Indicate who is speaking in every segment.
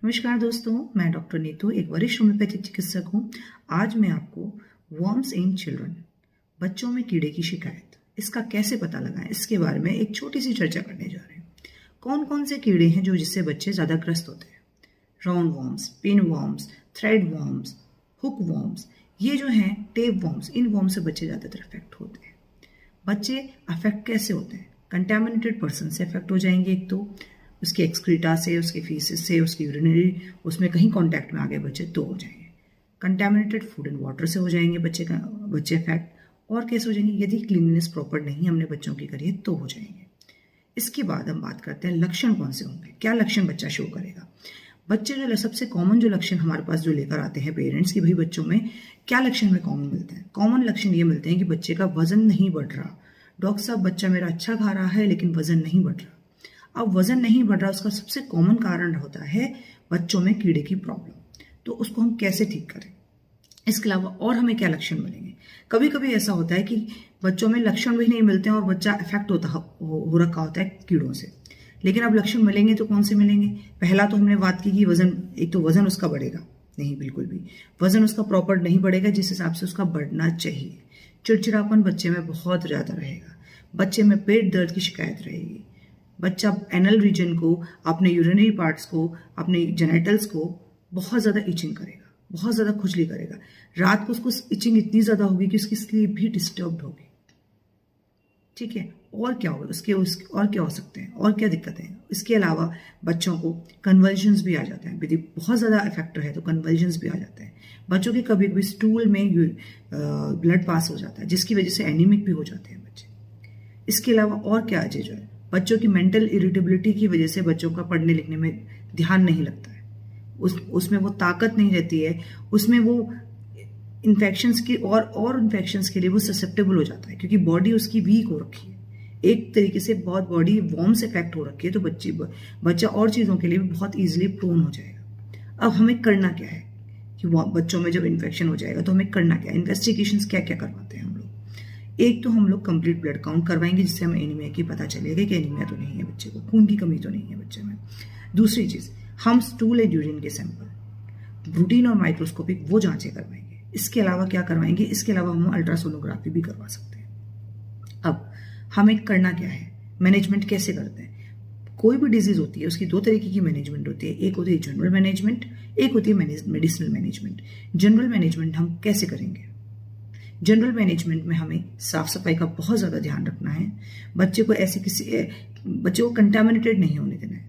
Speaker 1: नमस्कार दोस्तों, मैं डॉक्टर नीतू एक वरिष्ठ होम्योपैथिक चिकित्सक हूँ। आज मैं आपको वर्म्स इन चिल्ड्रन, बच्चों में कीड़े की शिकायत, इसका कैसे पता लगाएं, इसके बारे में एक छोटी सी चर्चा करने जा रहे हैं। कौन कौन से कीड़े हैं जो जिससे बच्चे ज़्यादा ग्रस्त होते हैं? Round worms, pin worms, thread worms, hook worms, ये जो हैं टेप वर्म्स, इन वर्म्स से बच्चे ज़्यादातर अफेक्ट होते हैं। बच्चे अफेक्ट कैसे होते हैं? कंटेमिनेटेड पर्सन से अफेक्ट हो जाएंगे, एक तो उसके एक्सक्रीटा से, उसके फीसेस से, उसकी यूरिनरी उसमें कहीं कांटेक्ट में आ गए बच्चे तो हो जाएंगे। कंटेमिनेटेड फूड एंड वाटर से हो जाएंगे बच्चे अफेक्ट। और कैसे हो जाएंगे? यदि क्लीननेस प्रॉपर नहीं हमने बच्चों की करी है तो हो जाएंगे। इसके बाद हम बात करते हैं लक्षण कौन से होंगे, क्या लक्षण बच्चा शो करेगा। बच्चे जो सबसे कॉमन जो लक्षण हमारे पास जो लेकर आते हैं पेरेंट्स की, भाई बच्चों में क्या लक्षण में कॉमन मिलते हैं? कॉमन लक्षण ये मिलते हैं कि बच्चे का वजन नहीं बढ़ रहा। डॉक्टर साहब, बच्चा मेरा अच्छा खा रहा है लेकिन वजन नहीं बढ़ रहा। अब वजन नहीं बढ़ रहा, उसका सबसे कॉमन कारण होता है बच्चों में कीड़े की प्रॉब्लम। तो उसको हम कैसे ठीक करें? इसके अलावा और हमें क्या लक्षण मिलेंगे? कभी कभी ऐसा होता है कि बच्चों में लक्षण भी नहीं मिलते हैं और बच्चा अफेक्ट हो रखा होता है कीड़ों से। लेकिन अब लक्षण मिलेंगे तो कौन से मिलेंगे? पहला तो हमने बात की कि वजन, एक तो वजन उसका बढ़ेगा नहीं, बिल्कुल भी वजन उसका प्रॉपर नहीं बढ़ेगा जिस हिसाब से उसका बढ़ना चाहिए। चिड़चिड़ापन बच्चे में बहुत ज्यादा रहेगा। बच्चे में पेट दर्द की शिकायत रहेगी। बच्चा एनल रीजन को, अपने यूरिनरी पार्ट्स को, अपने जेनिटल्स को बहुत ज़्यादा इचिंग करेगा, बहुत ज़्यादा खुजली करेगा। रात को उसको इचिंग इतनी ज़्यादा होगी कि उसकी स्लीप भी डिस्टर्ब्ड होगी। ठीक है, और क्या होगा और क्या हो सकते हैं, और क्या दिक्कतें हैं? इसके अलावा बच्चों को कन्वर्जन्स भी आ जाते हैं। यदि बहुत ज़्यादा इफेक्ट है तो कन्वर्जन्स भी आ जाते हैं। बच्चों के कभी कभी स्टूल में ब्लड पास हो जाता है जिसकी वजह से एनीमिक भी हो जाते हैं बच्चे। इसके अलावा और क्या है जो है, बच्चों की मेंटल इरिटेबिलिटी की वजह से बच्चों का पढ़ने लिखने में ध्यान नहीं लगता है। उसमें वो ताकत नहीं रहती है, उसमें वो इन्फेक्शंस की और इन्फेक्शंस के लिए वो ससेप्टेबल हो जाता है क्योंकि बॉडी उसकी वीक हो रखी है। एक तरीके से बहुत बॉडी वॉर्म से इफेक्ट हो रखी है, तो बच्चा और चीज़ों के लिए भी बहुत ईजिली प्रोन हो जाएगा। अब हमें करना क्या है कि बच्चों में जब इन्फेक्शन हो जाएगा तो हमें करना क्या है? इन्वेस्टिगेशंस क्या क्या करवाते हैं हम लोग? एक तो हम लोग कंप्लीट ब्लड काउंट करवाएंगे जिससे हमें एनीमिया की पता चलेगा कि एनीमिया तो नहीं है बच्चे को, खून की कमी तो नहीं है बच्चे में। दूसरी चीज, हम स्टूल एंड यूरिन के सैंपल, रूटीन और माइक्रोस्कोपिक वो जांचें करवाएंगे। इसके अलावा क्या करवाएंगे? इसके अलावा हम अल्ट्रासोनोग्राफी भी करवा सकते हैं। अब हमें करना क्या है? मैनेजमेंट कैसे करते हैं? कोई भी डिजीज होती है उसकी दो तरीके की मैनेजमेंट होती है। एक होती है जनरल मैनेजमेंट, एक होती है मेडिसिनल मैनेजमेंट। जनरल मैनेजमेंट हम कैसे करेंगे? जनरल मैनेजमेंट में हमें साफ सफाई का बहुत ज़्यादा ध्यान रखना है। बच्चे को कंटामिनेटेड नहीं होने देना है।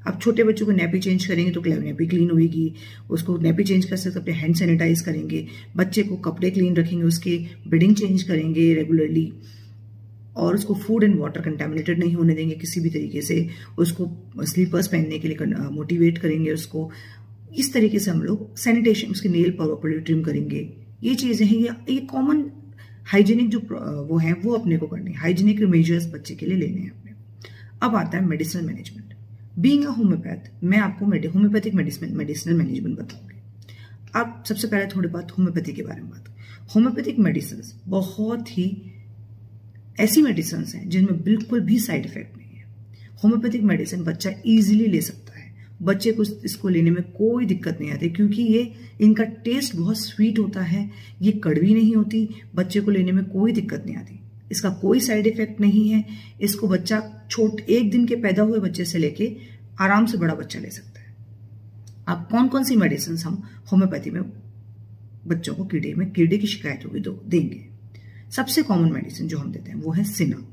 Speaker 1: अब छोटे बच्चों को नैपी चेंज करेंगे तो नैपी क्लीन होगी, उसको नैपी चेंज कर सकते, अपने हैंड सैनिटाइज करेंगे। बच्चे को कपड़े क्लीन रखेंगे, उसके बेडिंग चेंज करेंगे रेगुलरली, और उसको फूड एंड वाटर कंटामिनेटेड नहीं होने देंगे किसी भी तरीके से। उसको स्लीपर्स पहनने के लिए मोटिवेट करेंगे उसको। इस तरीके से हम लोग सैनिटेशन, उसके नेल प्रॉपर्ली ट्रिम करेंगे। ये चीजें हैं, ये कॉमन हाइजीनिक जो वो है वो अपने को करने, हाइजीनिक मेजर्स बच्चे के लिए लेने हैं अपने। अब आता है medicinal management. Being a homeopath, मैं आपको होम्योपैथिक मेडिसिनल मैनेजमेंट बताऊंगी। अब सबसे पहले थोड़ी बात होम्योपैथी के बारे में बात। होम्योपैथिक मेडिसिन बहुत ही ऐसी मेडिसिन हैं जिनमें बिल्कुल भी साइड इफेक्ट नहीं है। होम्योपैथिक मेडिसिन बच्चा इजीली ले सकता है, बच्चे को इसको लेने में कोई दिक्कत नहीं आती क्योंकि ये इनका टेस्ट बहुत स्वीट होता है, ये कड़वी नहीं होती, बच्चे को लेने में कोई दिक्कत नहीं आती। इसका कोई साइड इफेक्ट नहीं है। इसको बच्चा एक दिन के पैदा हुए बच्चे से लेके आराम से बड़ा बच्चा ले सकता है। अब कौन कौन सी मेडिसिन हम होम्योपैथी में बच्चों को कीड़े की शिकायत होगी तो देंगे? सबसे कॉमन मेडिसिन जो हम देते हैं वो है सिना।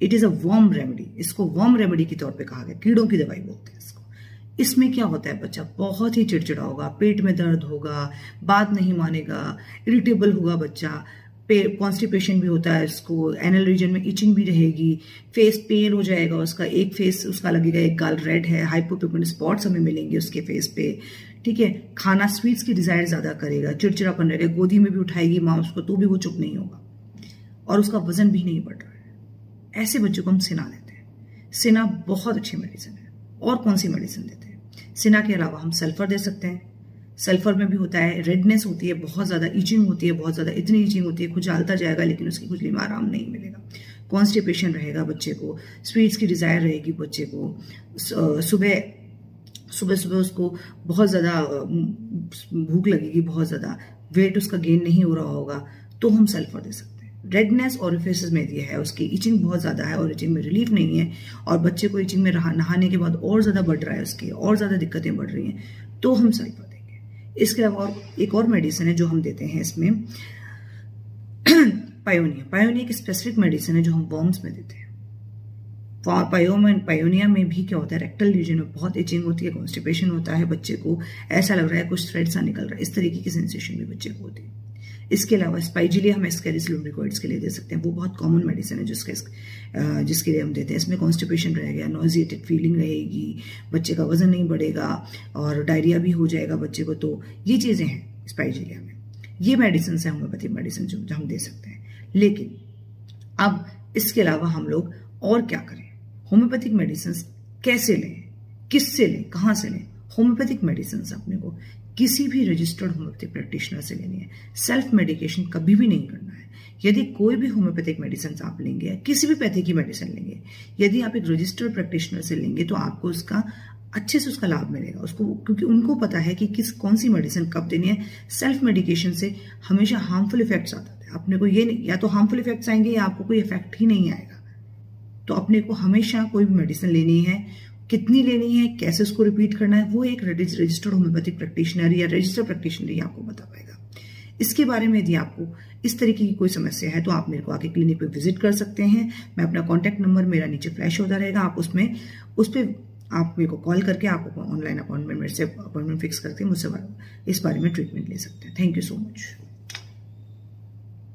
Speaker 1: It is a worm remedy. इसको वर्म रेमेडी के तौर पे कहा गया, कीड़ों की दवाई बोलते हैं इसको। इसमें क्या होता है? बच्चा बहुत ही चिड़चिड़ा होगा, पेट में दर्द होगा, बात नहीं मानेगा, इरिटेबल होगा बच्चा, कॉन्स्टिपेशन भी होता है इसको, एनल रीजन में इचिंग भी रहेगी, फेस पेल हो जाएगा उसका, एक फेस उसका लगेगा, एक गाल रेड है, हाइपोपिगमेंट स्पॉट्स हमें मिलेंगे उसके फेस पे। ठीक है, खाना स्वीट्स की डिजायर ज्यादा करेगा, चिड़चिड़ापन रहेगा, गोदी में भी उठाएगी माँ उसको तो भी वो चुप नहीं होगा, और उसका वजन भी नहीं बढ़ रहा है। ऐसे बच्चों को हम सिना देते हैं। सिना बहुत अच्छी मेडिसिन है। और कौन सी मेडिसिन देते हैं? सिना के अलावा हम सल्फर दे सकते हैं। सल्फर में भी होता है, रेडनेस होती है, बहुत ज्यादा इचिंग होती है, बहुत ज्यादा इतनी इचिंग होती है, खुजलता जाएगा लेकिन उसकी खुजली में आराम नहीं मिलेगा। कॉन्स्टिपेशन रहेगा बच्चे को, स्वीट्स की डिजायर रहेगी बच्चे को, सुबह सुबह सुबह उसको बहुत ज़्यादा भूख लगेगी, बहुत ज़्यादा वेट उसका गेन नहीं हो रहा होगा, तो हम सल्फर दे सकते हैं। रेडनेस ओरिफिस में दिया है, उसकी इचिंग बहुत ज़्यादा है और इचिंग में रिलीफ नहीं है, और बच्चे को इचिंग में नहाने के बाद और ज़्यादा बढ़ रहा है, उसकी और ज़्यादा दिक्कतें बढ़ रही हैं, तो हम सल्फर देंगे। इसके अलावा एक और मेडिसिन है जो हम देते हैं इसमें, पायोनिया एक स्पेसिफिक मेडिसिन है जो हम वर्म्स में देते हैं। पायोनिया में भी क्या होता है, रेक्टल रीजन में बहुत इचिंग होती है, कॉन्स्टिपेशन होता है, बच्चे को ऐसा लग रहा है कुछ थ्रेड सा निकल रहा है, इस तरीके की सेंसेशन भी बच्चे को होती है। इसके अलावा स्पाइजिलिया हम एस्केरिस लुब्रिकोइड्स के लिए दे सकते हैं, वो बहुत कॉमन मेडिसिन है जिसके लिए हम देते हैं। इसमें कॉन्स्टिपेशन रहेगा, नॉजिएटेड फीलिंग रहेगी, बच्चे का वजन नहीं बढ़ेगा और डायरिया भी हो जाएगा बच्चे को, तो ये चीज़ें हैं स्पाइजिलिया में। ये मेडिसिन है होम्योपैथिक मेडिसिन जो हम दे सकते हैं। लेकिन अब इसके अलावा हम लोग और क्या करें, होम्योपैथिक मेडिसिन कैसे लें, किससे लें, कहाँ से लें? होम्योपैथिक मेडिसिन अपने को किसी भी रजिस्टर्ड होम्योपैथिक प्रैक्टिशनर से लेनी है। सेल्फ मेडिकेशन कभी भी नहीं करना है। यदि कोई भी होम्योपैथिक मेडिसिन आप लेंगे, किसी भी पैथी की मेडिसिन लेंगे, यदि आप एक रजिस्टर्ड प्रैक्टिशनर से लेंगे तो आपको उसका अच्छे से उसका लाभ मिलेगा उसको, क्योंकि उनको पता है कि कौन सी मेडिसिन कब देनी है। सेल्फ मेडिकेशन से हमेशा हार्मफुल इफेक्ट्स आते हैं। अपने को ये नहीं, या तो हार्मफुल इफेक्ट्स आएंगे या आपको कोई इफेक्ट ही नहीं आएगा। तो अपने को हमेशा कोई भी मेडिसिन लेनी है, कितनी लेनी है, कैसे उसको रिपीट करना है, वो एक रजिस्टर्ड होम्योपैथिक प्रैक्टिशनर या रजिस्टर्ड प्रैक्टिशनर ही आपको बता पाएगा। इसके बारे में यदि आपको इस तरीके की कोई समस्या है तो आप मेरे को आके क्लिनिक पे विजिट कर सकते हैं। मैं अपना कॉन्टैक्ट नंबर मेरा नीचे फ्लैश होता रहेगा, आप उस पर आप मेरे को कॉल करके आप ऑनलाइन अपॉइंटमेंट, मेरे से अपॉइंटमेंट फिक्स करके मुझसे इस बारे में ट्रीटमेंट ले सकते हैं। Thank you so much.